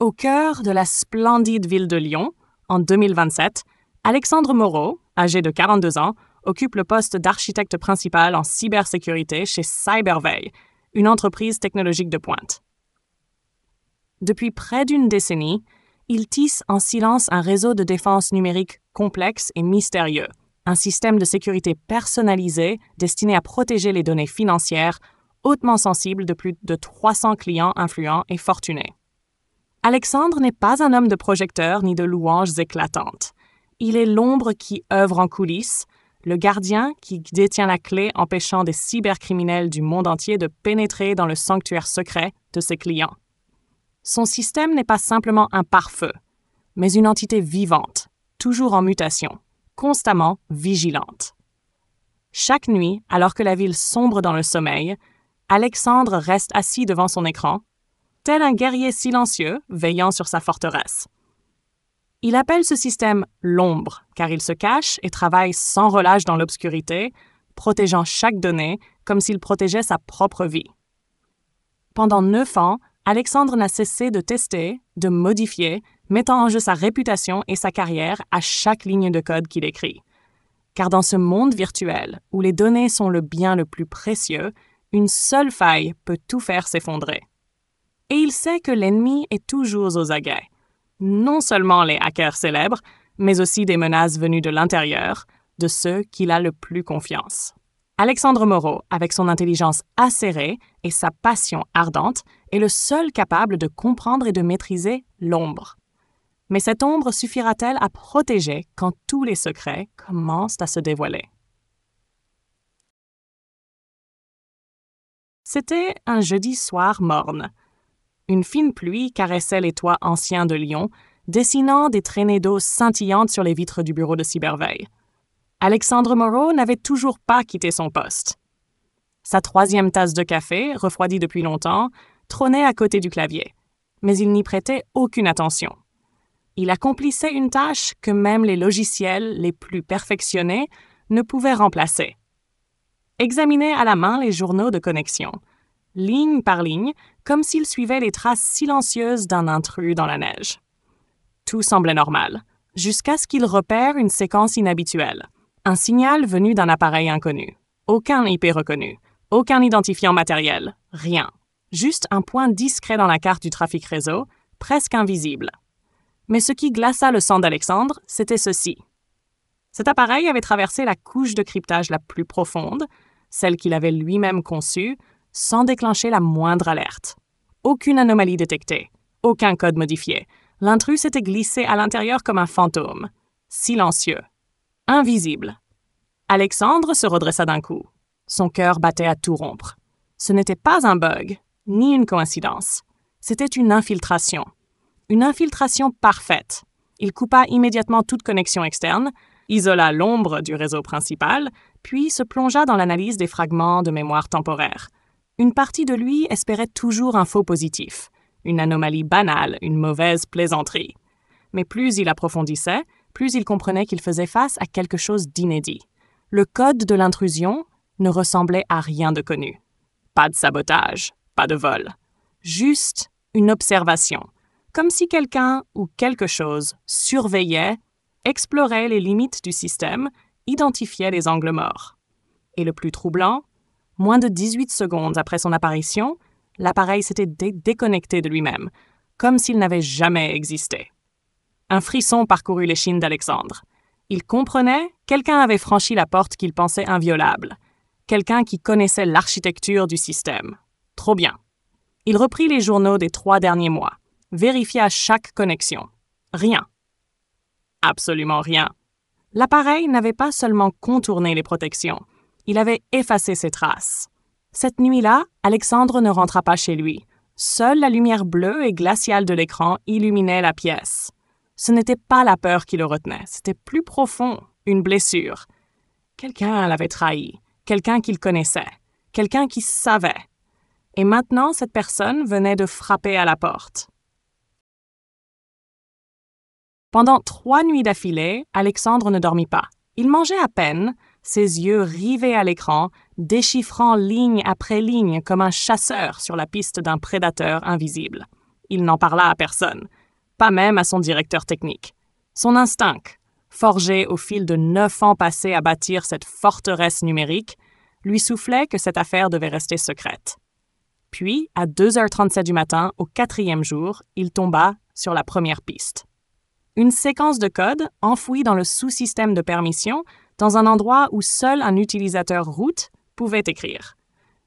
Au cœur de la splendide ville de Lyon, en 2027, Alexandre Moreau, âgé de 42 ans, occupe le poste d'architecte principal en cybersécurité chez Cyberveille, une entreprise technologique de pointe. Depuis près d'une décennie, il tisse en silence un réseau de défense numérique complexe et mystérieux, un système de sécurité personnalisé destiné à protéger les données financières hautement sensibles de plus de 300 clients influents et fortunés. Alexandre n'est pas un homme de projecteurs ni de louanges éclatantes. Il est l'ombre qui œuvre en coulisses, le gardien qui détient la clé empêchant des cybercriminels du monde entier de pénétrer dans le sanctuaire secret de ses clients. Son système n'est pas simplement un pare-feu, mais une entité vivante, toujours en mutation, constamment vigilante. Chaque nuit, alors que la ville sombre dans le sommeil, Alexandre reste assis devant son écran, tel un guerrier silencieux veillant sur sa forteresse. Il appelle ce système l'ombre, car il se cache et travaille sans relâche dans l'obscurité, protégeant chaque donnée comme s'il protégeait sa propre vie. Pendant 9 ans, Alexandre n'a cessé de tester, de modifier, mettant en jeu sa réputation et sa carrière à chaque ligne de code qu'il écrit. Car dans ce monde virtuel, où les données sont le bien le plus précieux, une seule faille peut tout faire s'effondrer. Et il sait que l'ennemi est toujours aux aguets. Non seulement les hackers célèbres, mais aussi des menaces venues de l'intérieur, de ceux qu'il a le plus confiance. Alexandre Moreau, avec son intelligence acérée et sa passion ardente, est le seul capable de comprendre et de maîtriser l'ombre. Mais cette ombre suffira-t-elle à protéger quand tous les secrets commencent à se dévoiler? C'était un jeudi soir morne. Une fine pluie caressait les toits anciens de Lyon, dessinant des traînées d'eau scintillantes sur les vitres du bureau de Cyberveille. Alexandre Moreau n'avait toujours pas quitté son poste. Sa 3e tasse de café, refroidie depuis longtemps, trônait à côté du clavier, mais il n'y prêtait aucune attention. Il accomplissait une tâche que même les logiciels les plus perfectionnés ne pouvaient remplacer. Examinait à la main les journaux de connexion, ligne par ligne, comme s'il suivait les traces silencieuses d'un intrus dans la neige. Tout semblait normal, jusqu'à ce qu'il repère une séquence inhabituelle. Un signal venu d'un appareil inconnu. Aucun IP reconnu. Aucun identifiant matériel. Rien. Juste un point discret dans la carte du trafic réseau, presque invisible. Mais ce qui glaça le sang d'Alexandre, c'était ceci. Cet appareil avait traversé la couche de cryptage la plus profonde, celle qu'il avait lui-même conçue, sans déclencher la moindre alerte. Aucune anomalie détectée. Aucun code modifié. L'intrus s'était glissé à l'intérieur comme un fantôme. Silencieux. Invisible. Alexandre se redressa d'un coup. Son cœur battait à tout rompre. Ce n'était pas un bug, ni une coïncidence. C'était une infiltration. Une infiltration parfaite. Il coupa immédiatement toute connexion externe, isola l'ombre du réseau principal, puis se plongea dans l'analyse des fragments de mémoire temporaire. Une partie de lui espérait toujours un faux positif, une anomalie banale, une mauvaise plaisanterie. Mais plus il approfondissait, plus il comprenait qu'il faisait face à quelque chose d'inédit. Le code de l'intrusion ne ressemblait à rien de connu. Pas de sabotage, pas de vol. Juste une observation, comme si quelqu'un ou quelque chose surveillait, explorait les limites du système, identifiait les angles morts. Et le plus troublant, moins de 18 secondes après son apparition, l'appareil s'était déconnecté de lui-même, comme s'il n'avait jamais existé. Un frisson parcourut l'échine d'Alexandre. Il comprenait, quelqu'un avait franchi la porte qu'il pensait inviolable. Quelqu'un qui connaissait l'architecture du système. Trop bien. Il reprit les journaux des 3 derniers mois, vérifia chaque connexion. Rien. Absolument rien. L'appareil n'avait pas seulement contourné les protections, il avait effacé ses traces. Cette nuit-là, Alexandre ne rentra pas chez lui. Seule la lumière bleue et glaciale de l'écran illuminait la pièce. Ce n'était pas la peur qui le retenait, c'était plus profond, une blessure. Quelqu'un l'avait trahi, quelqu'un qu'il connaissait, quelqu'un qui savait. Et maintenant, cette personne venait de frapper à la porte. Pendant 3 nuits d'affilée, Alexandre ne dormit pas. Il mangeait à peine, ses yeux rivés à l'écran, déchiffrant ligne après ligne comme un chasseur sur la piste d'un prédateur invisible. il n'en parla à personne, pas même à son directeur technique. Son instinct, forgé au fil de 9 ans passés à bâtir cette forteresse numérique, lui soufflait que cette affaire devait rester secrète. Puis, à 2h37 du matin, au 4e jour, il tomba sur la première piste. Une séquence de code enfouie dans le sous-système de permission dans un endroit où seul un utilisateur root pouvait écrire.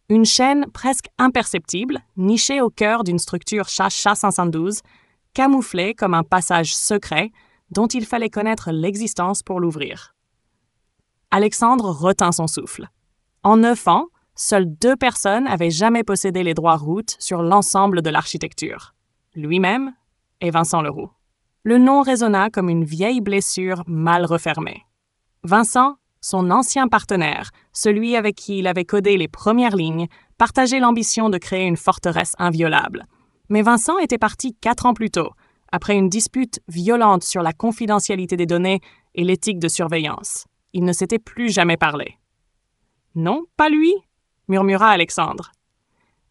Une chaîne presque imperceptible, nichée au cœur d'une structure SHA-512, camouflée comme un passage secret dont il fallait connaître l'existence pour l'ouvrir. Alexandre retint son souffle. En 9 ans, seules 2 personnes avaient jamais possédé les droits root sur l'ensemble de l'architecture, lui-même et Vincent Leroux. Le nom résonna comme une vieille blessure mal refermée. Vincent, son ancien partenaire, celui avec qui il avait codé les premières lignes, partageait l'ambition de créer une forteresse inviolable. Mais Vincent était parti 4 ans plus tôt, après une dispute violente sur la confidentialité des données et l'éthique de surveillance. Ils ne s'étaient plus jamais parlé. « Non, pas lui », murmura Alexandre.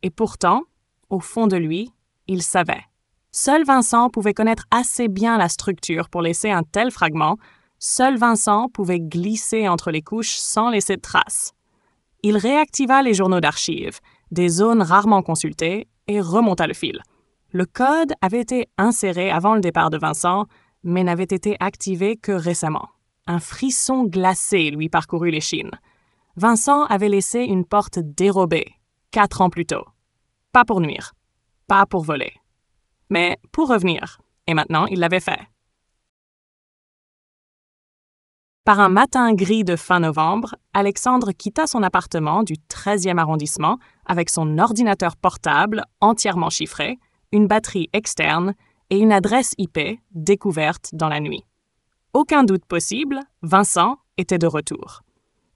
Et pourtant, au fond de lui, il savait. Seul Vincent pouvait connaître assez bien la structure pour laisser un tel fragment. Seul Vincent pouvait glisser entre les couches sans laisser de traces. Il réactiva les journaux d'archives, des zones rarement consultées, et remonta le fil. Le code avait été inséré avant le départ de Vincent, mais n'avait été activé que récemment. Un frisson glacé lui parcourut l'échine. Vincent avait laissé une porte dérobée, 4 ans plus tôt. Pas pour nuire, pas pour voler, mais pour revenir. Et maintenant, il l'avait fait. Par un matin gris de fin novembre, Alexandre quitta son appartement du 13e arrondissement avec son ordinateur portable entièrement chiffré, une batterie externe et une adresse IP découverte dans la nuit. Aucun doute possible, Vincent était de retour.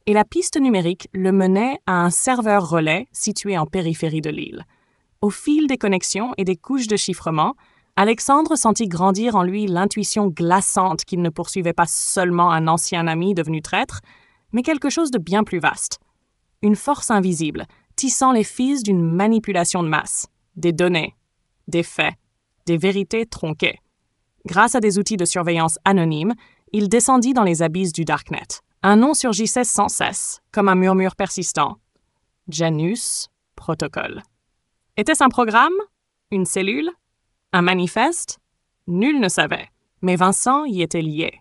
Et la piste numérique le menait à un serveur relais situé en périphérie de l'île. Au fil des connexions et des couches de chiffrement, Alexandre sentit grandir en lui l'intuition glaçante qu'il ne poursuivait pas seulement un ancien ami devenu traître, mais quelque chose de bien plus vaste. Une force invisible, tissant les fils d'une manipulation de masse, des données, des faits, des vérités tronquées. Grâce à des outils de surveillance anonymes, il descendit dans les abysses du Darknet. Un nom surgissait sans cesse, comme un murmure persistant. Janus Protocol. Était-ce un programme? Une cellule? Un manifeste? Nul ne savait, mais Vincent y était lié.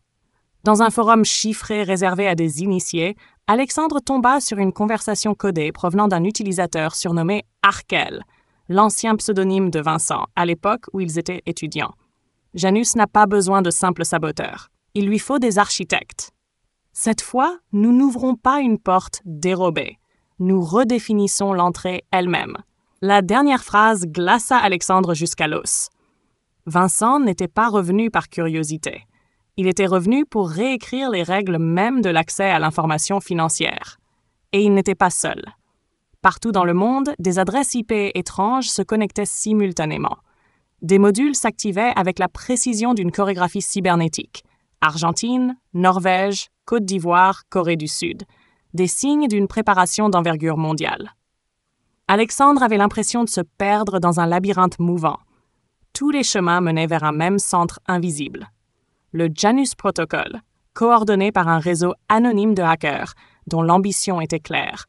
Dans un forum chiffré réservé à des initiés, Alexandre tomba sur une conversation codée provenant d'un utilisateur surnommé Arkel, l'ancien pseudonyme de Vincent, à l'époque où ils étaient étudiants. Janus n'a pas besoin de simples saboteurs. Il lui faut des architectes. Cette fois, nous n'ouvrons pas une porte dérobée. Nous redéfinissons l'entrée elle-même. La dernière phrase glaça Alexandre jusqu'à l'os. Vincent n'était pas revenu par curiosité. Il était revenu pour réécrire les règles mêmes de l'accès à l'information financière. Et il n'était pas seul. Partout dans le monde, des adresses IP étranges se connectaient simultanément. Des modules s'activaient avec la précision d'une chorégraphie cybernétique. Argentine, Norvège, Côte d'Ivoire, Corée du Sud. Des signes d'une préparation d'envergure mondiale. Alexandre avait l'impression de se perdre dans un labyrinthe mouvant. Tous les chemins menaient vers un même centre invisible. Le Janus Protocol, coordonné par un réseau anonyme de hackers dont l'ambition était claire.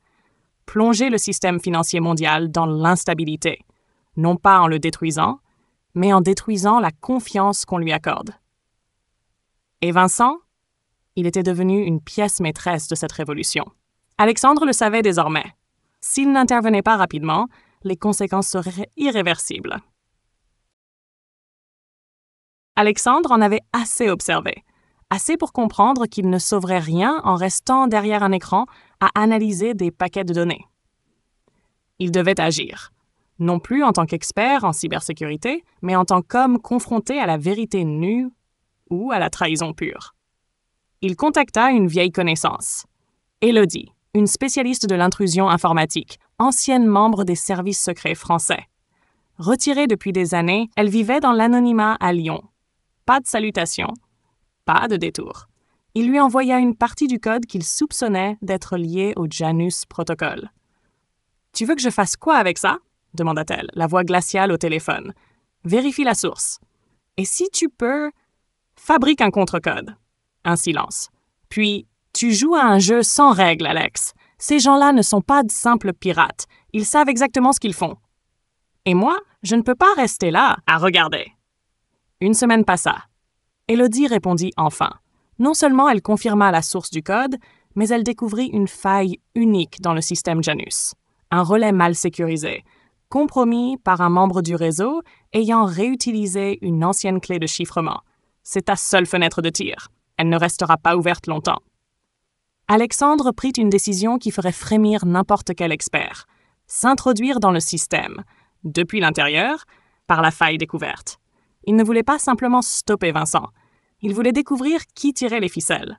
Plonger le système financier mondial dans l'instabilité, non pas en le détruisant, mais en détruisant la confiance qu'on lui accorde. Et Vincent? Il était devenu une pièce maîtresse de cette révolution. Alexandre le savait désormais. S'il n'intervenait pas rapidement, les conséquences seraient irréversibles. Alexandre en avait assez observé, assez pour comprendre qu'il ne sauverait rien en restant derrière un écran à analyser des paquets de données. Il devait agir, non plus en tant qu'expert en cybersécurité, mais en tant qu'homme confronté à la vérité nue ou à la trahison pure. Il contacta une vieille connaissance, Élodie, une spécialiste de l'intrusion informatique, ancienne membre des services secrets français. Retirée depuis des années, elle vivait dans l'anonymat à Lyon. Pas de salutation, pas de détour. Il lui envoya une partie du code qu'il soupçonnait d'être lié au Janus Protocol. « Tu veux que je fasse quoi avec ça ?» demanda-t-elle, la voix glaciale au téléphone. Vérifie la source. Et si tu peux, fabrique un contre-code. Un silence. Puis, tu joues à un jeu sans règles, Alex. Ces gens-là ne sont pas de simples pirates. Ils savent exactement ce qu'ils font. Et moi, je ne peux pas rester là à regarder. Une semaine passa. Élodie répondit enfin. Non seulement elle confirma la source du code, mais elle découvrit une faille unique dans le système Janus. Un relais mal sécurisé, compromis par un membre du réseau ayant réutilisé une ancienne clé de chiffrement. C'est ta seule fenêtre de tir. Elle ne restera pas ouverte longtemps. Alexandre prit une décision qui ferait frémir n'importe quel expert. S'introduire dans le système, depuis l'intérieur, par la faille découverte. Il ne voulait pas simplement stopper Vincent. Il voulait découvrir qui tirait les ficelles.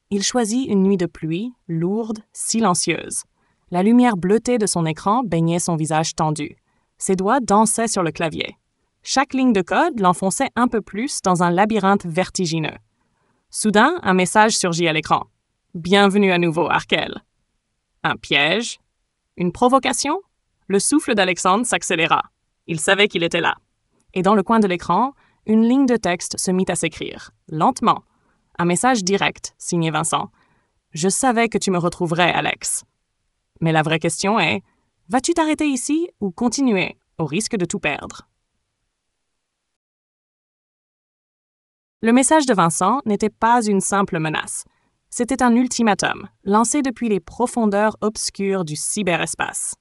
Il choisit une nuit de pluie, lourde, silencieuse. La lumière bleutée de son écran baignait son visage tendu. Ses doigts dansaient sur le clavier. Chaque ligne de code l'enfonçait un peu plus dans un labyrinthe vertigineux. Soudain, un message surgit à l'écran. « Bienvenue à nouveau, Arkel. » Un piège? Une provocation? Le souffle d'Alexandre s'accéléra. Il savait qu'il était là. Et dans le coin de l'écran, une ligne de texte se mit à s'écrire, lentement. Un message direct, signé Vincent. « Je savais que tu me retrouverais, Alex. » Mais la vraie question est, vas-tu t'arrêter ici ou continuer, au risque de tout perdre? Le message de Vincent n'était pas une simple menace. C'était un ultimatum, lancé depuis les profondeurs obscures du cyberespace.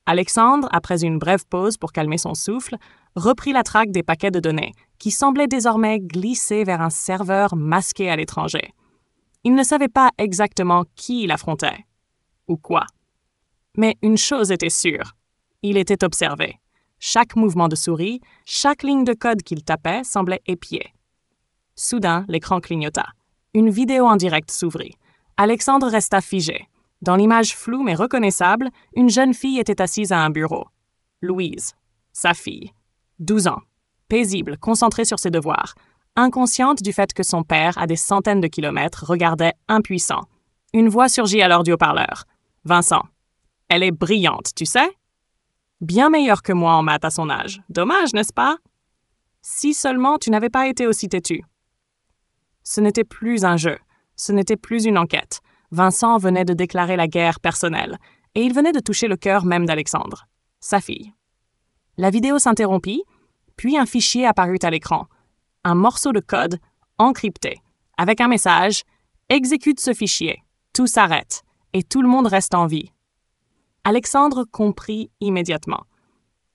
Alexandre, après une brève pause pour calmer son souffle, reprit la traque des paquets de données, qui semblaient désormais glisser vers un serveur masqué à l'étranger. Il ne savait pas exactement qui il affrontait, ou quoi. Mais une chose était sûre, il était observé. Chaque mouvement de souris, chaque ligne de code qu'il tapait semblait épiée. Soudain, l'écran clignota. Une vidéo en direct s'ouvrit. Alexandre resta figé. Dans l'image floue mais reconnaissable, une jeune fille était assise à un bureau. Louise, sa fille. 12 ans. Paisible, concentrée sur ses devoirs. Inconsciente du fait que son père, à des centaines de kilomètres, regardait impuissant. Une voix surgit alors du haut-parleur. « Vincent, elle est brillante, tu sais? Bien meilleure que moi en maths à son âge. Dommage, n'est-ce pas? Si seulement tu n'avais pas été aussi têtu. » Ce n'était plus un jeu. Ce n'était plus une enquête. Vincent venait de déclarer la guerre personnelle, et il venait de toucher le cœur même d'Alexandre, sa fille. La vidéo s'interrompit, puis un fichier apparut à l'écran. Un morceau de code encrypté, avec un message « Exécute ce fichier, tout s'arrête, et tout le monde reste en vie. » Alexandre comprit immédiatement.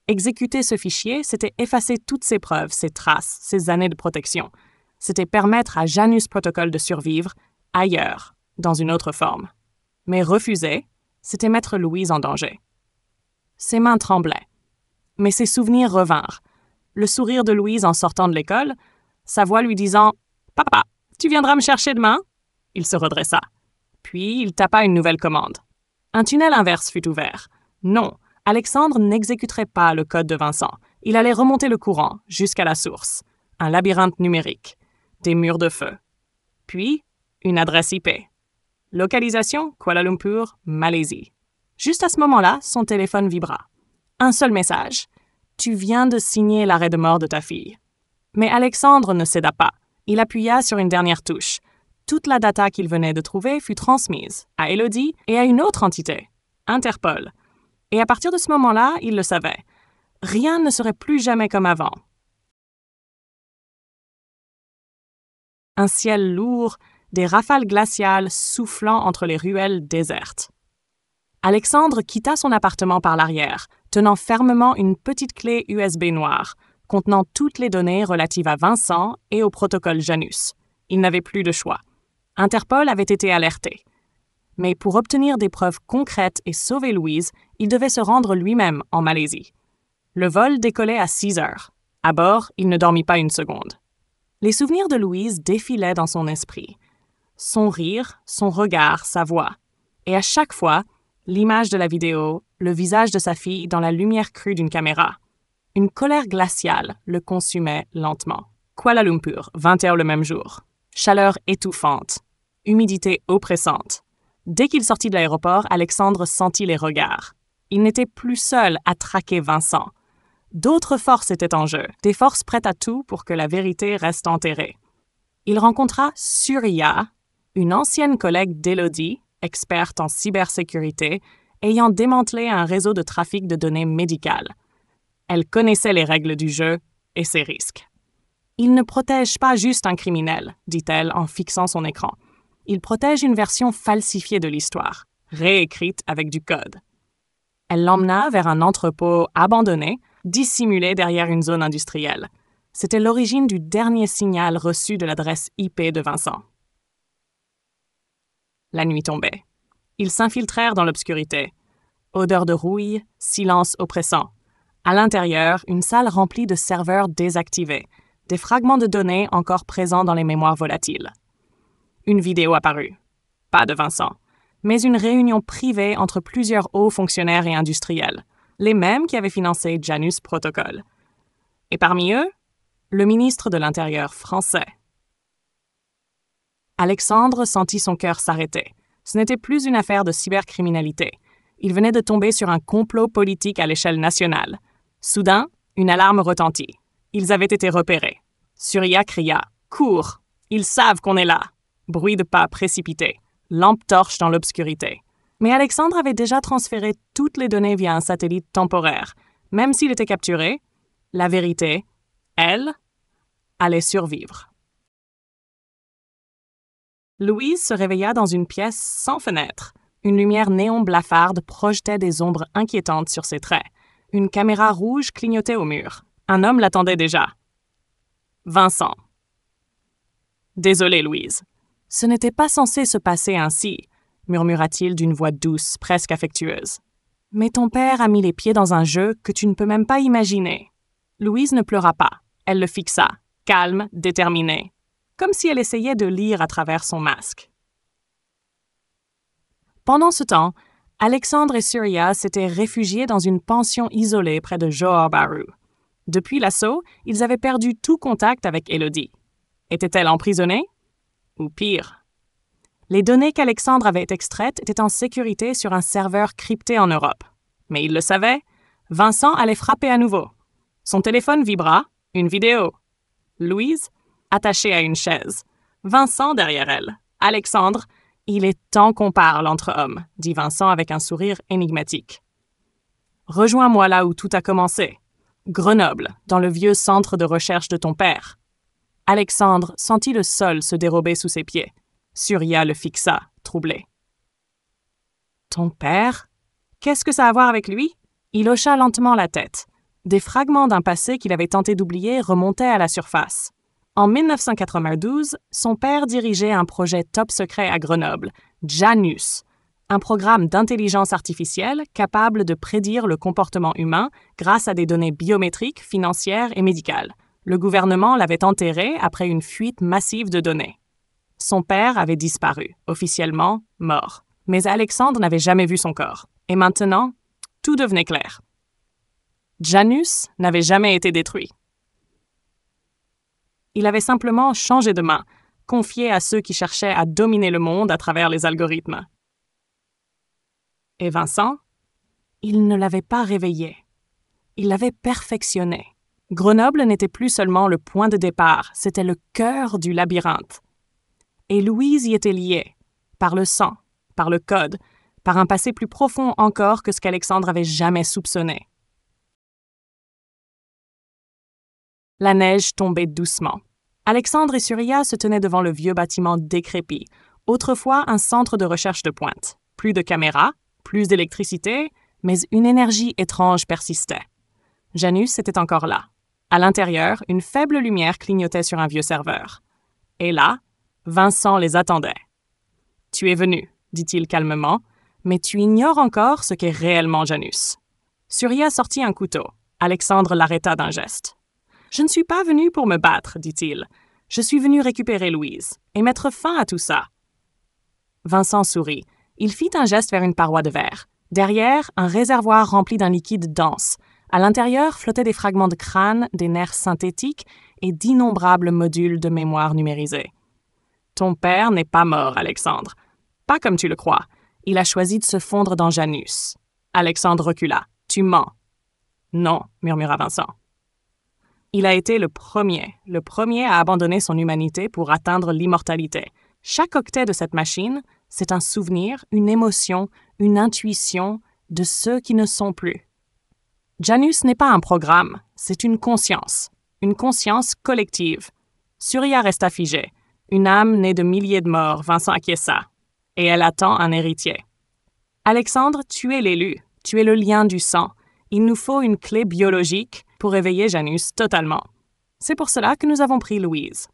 Exécuter ce fichier, c'était effacer toutes ses preuves, ses traces, ses années de protection. C'était permettre à Janus Protocol de survivre ailleurs, dans une autre forme. Mais refuser, c'était mettre Louise en danger. Ses mains tremblaient. Mais ses souvenirs revinrent. Le sourire de Louise en sortant de l'école, sa voix lui disant « Papa, tu viendras me chercher demain ?» Il se redressa. Puis il tapa une nouvelle commande. Un tunnel inverse fut ouvert. Non, Alexandre n'exécuterait pas le code de Vincent. Il allait remonter le courant jusqu'à la source. Un labyrinthe numérique. Des murs de feu. Puis, une adresse IP. Localisation, Kuala Lumpur, Malaisie. Juste à ce moment-là, son téléphone vibra. Un seul message. « Tu viens de signer l'arrêt de mort de ta fille. » Mais Alexandre ne céda pas. Il appuya sur une dernière touche. Toute la data qu'il venait de trouver fut transmise à Élodie et à une autre entité, Interpol. Et à partir de ce moment-là, il le savait. Rien ne serait plus jamais comme avant. Un ciel lourd, des rafales glaciales soufflant entre les ruelles désertes. Alexandre quitta son appartement par l'arrière, tenant fermement une petite clé USB noire, contenant toutes les données relatives à Vincent et au protocole Janus. Il n'avait plus de choix. Interpol avait été alerté. Mais pour obtenir des preuves concrètes et sauver Louise, il devait se rendre lui-même en Malaisie. Le vol décollait à 6 heures. À bord, il ne dormit pas une seconde. Les souvenirs de Louise défilaient dans son esprit. Son rire, son regard, sa voix. Et à chaque fois, l'image de la vidéo, le visage de sa fille dans la lumière crue d'une caméra. Une colère glaciale le consumait lentement. Kuala Lumpur, 20h le même jour. Chaleur étouffante. Humidité oppressante. Dès qu'il sortit de l'aéroport, Alexandre sentit les regards. Il n'était plus seul à traquer Vincent. D'autres forces étaient en jeu, des forces prêtes à tout pour que la vérité reste enterrée. Il rencontra Surya, une ancienne collègue d'Elodie, experte en cybersécurité, ayant démantelé un réseau de trafic de données médicales. Elle connaissait les règles du jeu et ses risques. « Il ne protège pas juste un criminel », dit-elle en fixant son écran. « Il protège une version falsifiée de l'histoire, réécrite avec du code. » Elle l'emmena vers un entrepôt abandonné, dissimulé derrière une zone industrielle. C'était l'origine du dernier signal reçu de l'adresse IP de Vincent. La nuit tombait. Ils s'infiltrèrent dans l'obscurité. Odeur de rouille, silence oppressant. À l'intérieur, une salle remplie de serveurs désactivés, des fragments de données encore présents dans les mémoires volatiles. Une vidéo apparut. Pas de Vincent, mais une réunion privée entre plusieurs hauts fonctionnaires et industriels, les mêmes qui avaient financé Janus Protocol. Et parmi eux, le ministre de l'Intérieur français. Alexandre sentit son cœur s'arrêter. Ce n'était plus une affaire de cybercriminalité. Il venait de tomber sur un complot politique à l'échelle nationale. Soudain, une alarme retentit. Ils avaient été repérés. Surya cria « Cours! Ils savent qu'on est là !» Bruit de pas précipité. Lampe torche dans l'obscurité. Mais Alexandre avait déjà transféré toutes les données via un satellite temporaire. Même s'il était capturé, la vérité, elle, allait survivre. Louise se réveilla dans une pièce sans fenêtre. Une lumière néon blafarde projetait des ombres inquiétantes sur ses traits. Une caméra rouge clignotait au mur. Un homme l'attendait déjà. Vincent. « Désolé, Louise. Ce n'était pas censé se passer ainsi, » murmura-t-il d'une voix douce, presque affectueuse. « Mais ton père a mis les pieds dans un jeu que tu ne peux même pas imaginer. » Louise ne pleura pas. Elle le fixa, calme, déterminée, comme si elle essayait de lire à travers son masque. Pendant ce temps, Alexandre et Surya s'étaient réfugiés dans une pension isolée près de Johor Bahru. Depuis l'assaut, ils avaient perdu tout contact avec Elodie. Était-elle emprisonnée? Ou pire? Les données qu'Alexandre avait extraites étaient en sécurité sur un serveur crypté en Europe. Mais il le savait, Vincent allait frapper à nouveau. Son téléphone vibra, une vidéo. Louise, attachée à une chaise. Vincent derrière elle. Alexandre, il est temps qu'on parle entre hommes, dit Vincent avec un sourire énigmatique. Rejoins-moi là où tout a commencé. Grenoble, dans le vieux centre de recherche de ton père. Alexandre sentit le sol se dérober sous ses pieds. Surya le fixa, troublé. Ton père? Qu'est-ce que ça a à voir avec lui? Il hocha lentement la tête. Des fragments d'un passé qu'il avait tenté d'oublier remontaient à la surface. En 1992, son père dirigeait un projet top secret à Grenoble, Janus, un programme d'intelligence artificielle capable de prédire le comportement humain grâce à des données biométriques, financières et médicales. Le gouvernement l'avait enterré après une fuite massive de données. Son père avait disparu, officiellement mort. Mais Alexandre n'avait jamais vu son corps. Et maintenant, tout devenait clair. Janus n'avait jamais été détruit. Il avait simplement changé de main, confié à ceux qui cherchaient à dominer le monde à travers les algorithmes. Et Vincent? Il ne l'avait pas réveillé. Il l'avait perfectionné. Grenoble n'était plus seulement le point de départ, c'était le cœur du labyrinthe. Et Louise y était liée, par le sang, par le code, par un passé plus profond encore que ce qu'Alexandre avait jamais soupçonné. La neige tombait doucement. Alexandre et Surya se tenaient devant le vieux bâtiment décrépit, autrefois un centre de recherche de pointe. Plus de caméras, plus d'électricité, mais une énergie étrange persistait. Janus était encore là. À l'intérieur, une faible lumière clignotait sur un vieux serveur. Et là, Vincent les attendait. « Tu es venu, » dit-il calmement, « mais tu ignores encore ce qu'est réellement Janus. » Surya sortit un couteau. Alexandre l'arrêta d'un geste. « Je ne suis pas venu pour me battre, dit-il. Je suis venu récupérer Louise et mettre fin à tout ça. » Vincent sourit. Il fit un geste vers une paroi de verre. Derrière, un réservoir rempli d'un liquide dense. À l'intérieur flottaient des fragments de crâne, des nerfs synthétiques et d'innombrables modules de mémoire numérisés. « Ton père n'est pas mort, Alexandre. Pas comme tu le crois. Il a choisi de se fondre dans Janus. » Alexandre recula. « Tu mens. » Non, murmura Vincent. Il a été le premier à abandonner son humanité pour atteindre l'immortalité. Chaque octet de cette machine, c'est un souvenir, une émotion, une intuition de ceux qui ne sont plus. Janus n'est pas un programme, c'est une conscience collective. Surya resta figée, une âme née de milliers de morts, Vincent acquiesça, et elle attend un héritier. Alexandre, tu es l'élu, tu es le lien du sang. Il nous faut une clé biologique pour réveiller Janus totalement. C'est pour cela que nous avons pris Louise.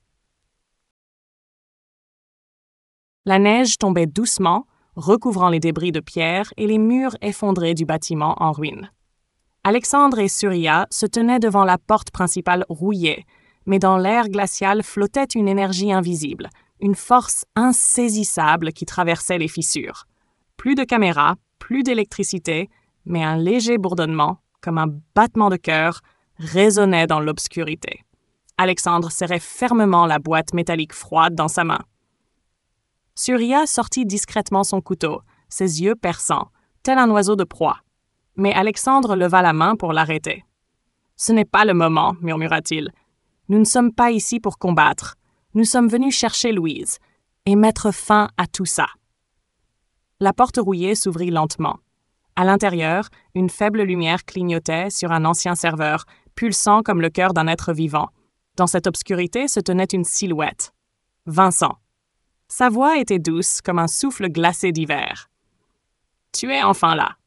La neige tombait doucement, recouvrant les débris de pierre et les murs effondrés du bâtiment en ruine. Alexandre et Surya se tenaient devant la porte principale rouillée, mais dans l'air glacial flottait une énergie invisible, une force insaisissable qui traversait les fissures. Plus de caméras, plus d'électricité, mais un léger bourdonnement, comme un battement de cœur, résonnait dans l'obscurité. Alexandre serrait fermement la boîte métallique froide dans sa main. Surya sortit discrètement son couteau, ses yeux perçants, tel un oiseau de proie. Mais Alexandre leva la main pour l'arrêter. « Ce n'est pas le moment, murmura-t-il. Nous ne sommes pas ici pour combattre. Nous sommes venus chercher Louise et mettre fin à tout ça. » La porte rouillée s'ouvrit lentement. À l'intérieur, une faible lumière clignotait sur un ancien serveur, pulsant comme le cœur d'un être vivant. Dans cette obscurité se tenait une silhouette. Vincent. Sa voix était douce comme un souffle glacé d'hiver. « Tu es enfin là. »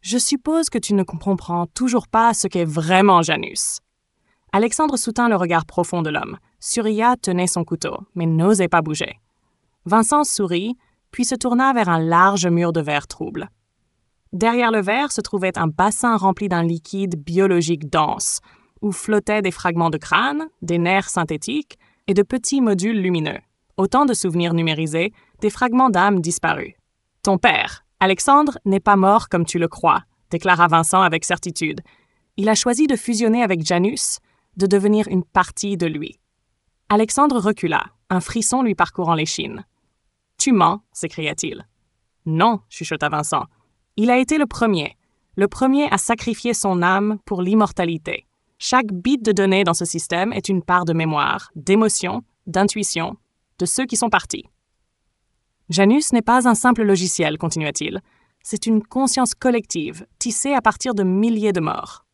« Je suppose que tu ne comprends toujours pas ce qu'est vraiment Janus. » Alexandre soutint le regard profond de l'homme. Surya tenait son couteau, mais n'osait pas bouger. Vincent sourit, puis se tourna vers un large mur de verre trouble. Derrière le verre se trouvait un bassin rempli d'un liquide biologique dense, où flottaient des fragments de crâne, des nerfs synthétiques et de petits modules lumineux. Autant de souvenirs numérisés, des fragments d'âme disparus. « Ton père, Alexandre, n'est pas mort comme tu le crois, » déclara Vincent avec certitude. « Il a choisi de fusionner avec Janus, de devenir une partie de lui. » Alexandre recula, un frisson lui parcourant l'échine. « Tu mens, » s'écria-t-il. « Non, » chuchota Vincent. « Il a été le premier à sacrifier son âme pour l'immortalité. Chaque bit de données dans ce système est une part de mémoire, d'émotion, d'intuition, de ceux qui sont partis. » Janus n'est pas un simple logiciel, continua-t-il. C'est une conscience collective, tissée à partir de milliers de morts.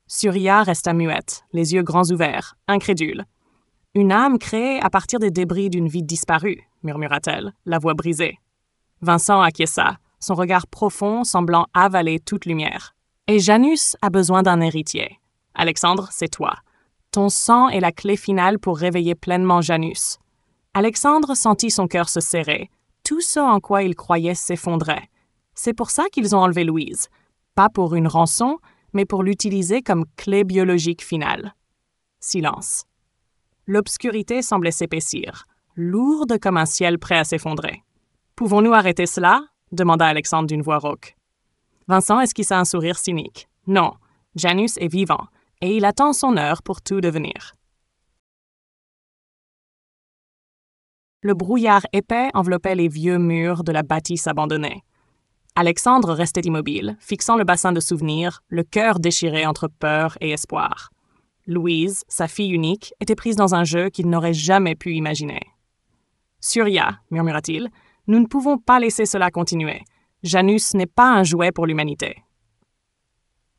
Surya resta muette, les yeux grands ouverts, incrédule. « Une âme créée à partir des débris d'une vie disparue, » murmura-t-elle, la voix brisée. Vincent acquiesça, son regard profond semblant avaler toute lumière. « Et Janus a besoin d'un héritier. Alexandre, c'est toi. Ton sang est la clé finale pour réveiller pleinement Janus. » Alexandre sentit son cœur se serrer. Tout ce en quoi il croyait s'effondrait. C'est pour ça qu'ils ont enlevé Louise. Pas pour une rançon, mais pour l'utiliser comme clé biologique finale. Silence. L'obscurité semblait s'épaissir, lourde comme un ciel prêt à s'effondrer. « Pouvons-nous arrêter cela ?» demanda Alexandre d'une voix rauque. Vincent esquissa un sourire cynique. « Non, Janus est vivant, et il attend son heure pour tout devenir. » Le brouillard épais enveloppait les vieux murs de la bâtisse abandonnée. Alexandre restait immobile, fixant le bassin de souvenirs, le cœur déchiré entre peur et espoir. Louise, sa fille unique, était prise dans un jeu qu'il n'aurait jamais pu imaginer. « Surya, » murmura-t-il, « nous ne pouvons pas laisser cela continuer. Janus n'est pas un jouet pour l'humanité. »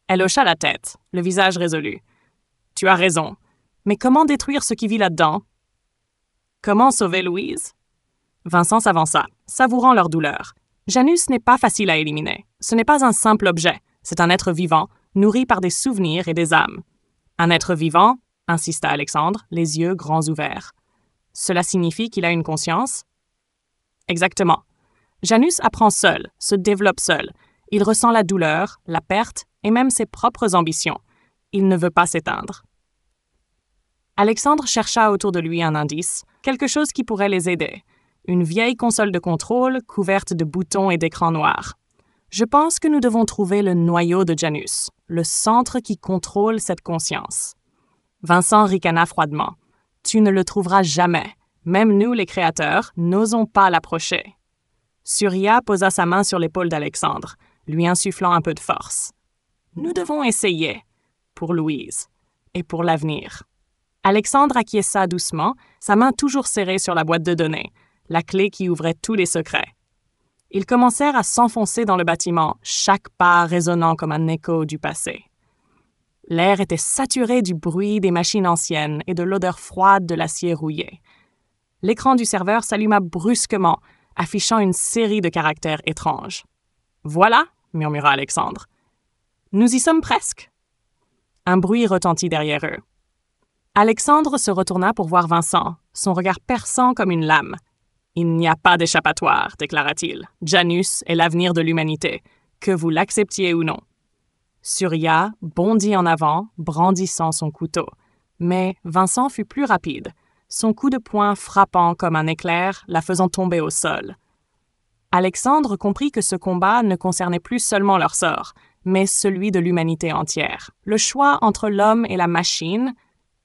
Elle hocha la tête, le visage résolu. « Tu as raison. Mais comment détruire ce qui vit là-dedans? » Comment sauver Louise? Vincent s'avança, savourant leur douleur. Janus n'est pas facile à éliminer. Ce n'est pas un simple objet. C'est un être vivant, nourri par des souvenirs et des âmes. Un être vivant, insista Alexandre, les yeux grands ouverts. Cela signifie qu'il a une conscience? Exactement. Janus apprend seul, se développe seul. Il ressent la douleur, la perte et même ses propres ambitions. Il ne veut pas s'éteindre. Alexandre chercha autour de lui un indice, quelque chose qui pourrait les aider. Une vieille console de contrôle couverte de boutons et d'écrans noirs. Je pense que nous devons trouver le noyau de Janus, le centre qui contrôle cette conscience. Vincent ricana froidement. Tu ne le trouveras jamais. Même nous, les créateurs, n'osons pas l'approcher. Surya posa sa main sur l'épaule d'Alexandre, lui insufflant un peu de force. Nous devons essayer. Pour Louise. Et pour l'avenir. Alexandre acquiesça doucement, sa main toujours serrée sur la boîte de données, la clé qui ouvrait tous les secrets. Ils commencèrent à s'enfoncer dans le bâtiment, chaque pas résonnant comme un écho du passé. L'air était saturé du bruit des machines anciennes et de l'odeur froide de l'acier rouillé. L'écran du serveur s'alluma brusquement, affichant une série de caractères étranges. « Voilà !» murmura Alexandre. « Nous y sommes presque. » Un bruit retentit derrière eux. Alexandre se retourna pour voir Vincent, son regard perçant comme une lame. « Il n'y a pas d'échappatoire, déclara-t-il. Janus est l'avenir de l'humanité, que vous l'acceptiez ou non. » Surya bondit en avant, brandissant son couteau. Mais Vincent fut plus rapide, son coup de poing frappant comme un éclair, la faisant tomber au sol. Alexandre comprit que ce combat ne concernait plus seulement leur sort, mais celui de l'humanité entière. Le choix entre l'homme et la machine,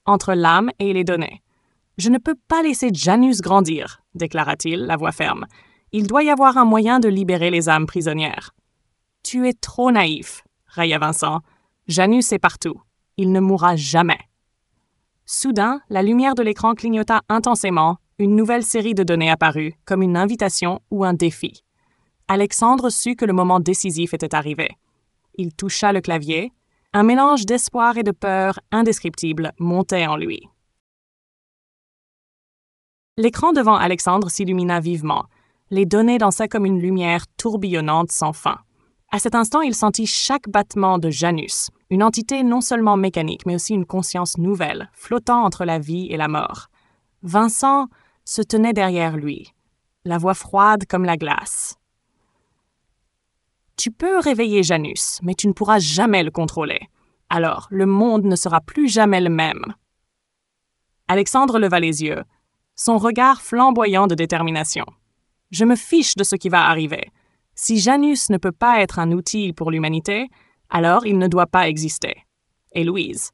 entre l'âme et les données. « Je ne peux pas laisser Janus grandir, » déclara-t-il, la voix ferme. « Il doit y avoir un moyen de libérer les âmes prisonnières. »« Tu es trop naïf, » railla Vincent. « Janus est partout. Il ne mourra jamais. » Soudain, la lumière de l'écran clignota intensément. Une nouvelle série de données apparut, comme une invitation ou un défi. Alexandre sut que le moment décisif était arrivé. Il toucha le clavier. Un mélange d'espoir et de peur indescriptible montait en lui. L'écran devant Alexandre s'illumina vivement. Les données dansaient comme une lumière tourbillonnante sans fin. À cet instant, il sentit chaque battement de Janus, une entité non seulement mécanique, mais aussi une conscience nouvelle, flottant entre la vie et la mort. Vincent se tenait derrière lui, la voix froide comme la glace. « Tu peux réveiller Janus, mais tu ne pourras jamais le contrôler. Alors, le monde ne sera plus jamais le même. » Alexandre leva les yeux, son regard flamboyant de détermination. « Je me fiche de ce qui va arriver. Si Janus ne peut pas être un outil pour l'humanité, alors il ne doit pas exister. Et Louise,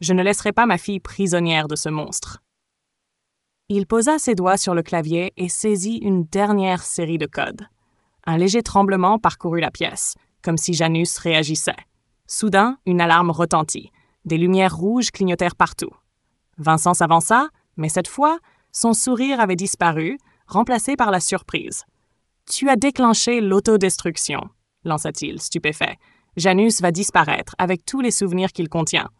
je ne laisserai pas ma fille prisonnière de ce monstre. » Il posa ses doigts sur le clavier et saisit une dernière série de codes. Un léger tremblement parcourut la pièce, comme si Janus réagissait. Soudain, une alarme retentit. Des lumières rouges clignotèrent partout. Vincent s'avança, mais cette fois, son sourire avait disparu, remplacé par la surprise. « Tu as déclenché l'autodestruction, » lança-t-il, stupéfait. « Janus va disparaître avec tous les souvenirs qu'il contient. »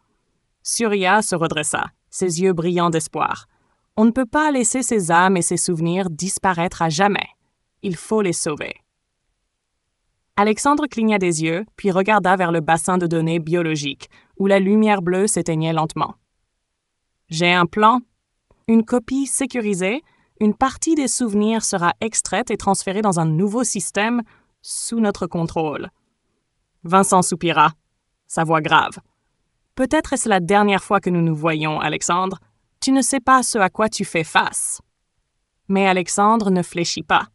Surya se redressa, ses yeux brillants d'espoir. « On ne peut pas laisser ses âmes et ses souvenirs disparaître à jamais. Il faut les sauver. » Alexandre cligna des yeux, puis regarda vers le bassin de données biologiques, où la lumière bleue s'éteignait lentement. « J'ai un plan. Une copie sécurisée, une partie des souvenirs sera extraite et transférée dans un nouveau système sous notre contrôle. » Vincent soupira, sa voix grave. « Peut-être est-ce la dernière fois que nous nous voyons, Alexandre. Tu ne sais pas ce à quoi tu fais face. » Mais Alexandre ne fléchit pas.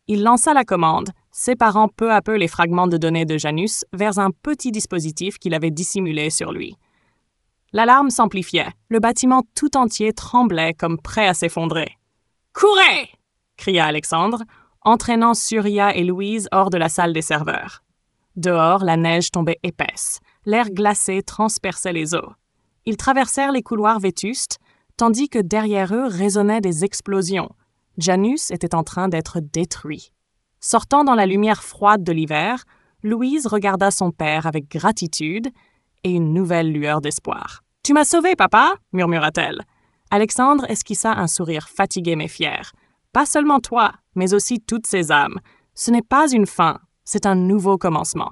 Il lança la commande, séparant peu à peu les fragments de données de Janus vers un petit dispositif qu'il avait dissimulé sur lui. L'alarme s'amplifiait. Le bâtiment tout entier tremblait comme prêt à s'effondrer. « Courez !» cria Alexandre, entraînant Surya et Louise hors de la salle des serveurs. Dehors, la neige tombait épaisse. L'air glacé transperçait les eaux. Ils traversèrent les couloirs vétustes, tandis que derrière eux résonnaient des explosions. Janus était en train d'être détruit. Sortant dans la lumière froide de l'hiver, Louise regarda son père avec gratitude et une nouvelle lueur d'espoir. « Tu m'as sauvé, papa !» murmura-t-elle. Alexandre esquissa un sourire fatigué mais fier. « Pas seulement toi, mais aussi toutes ces âmes. Ce n'est pas une fin, c'est un nouveau commencement. »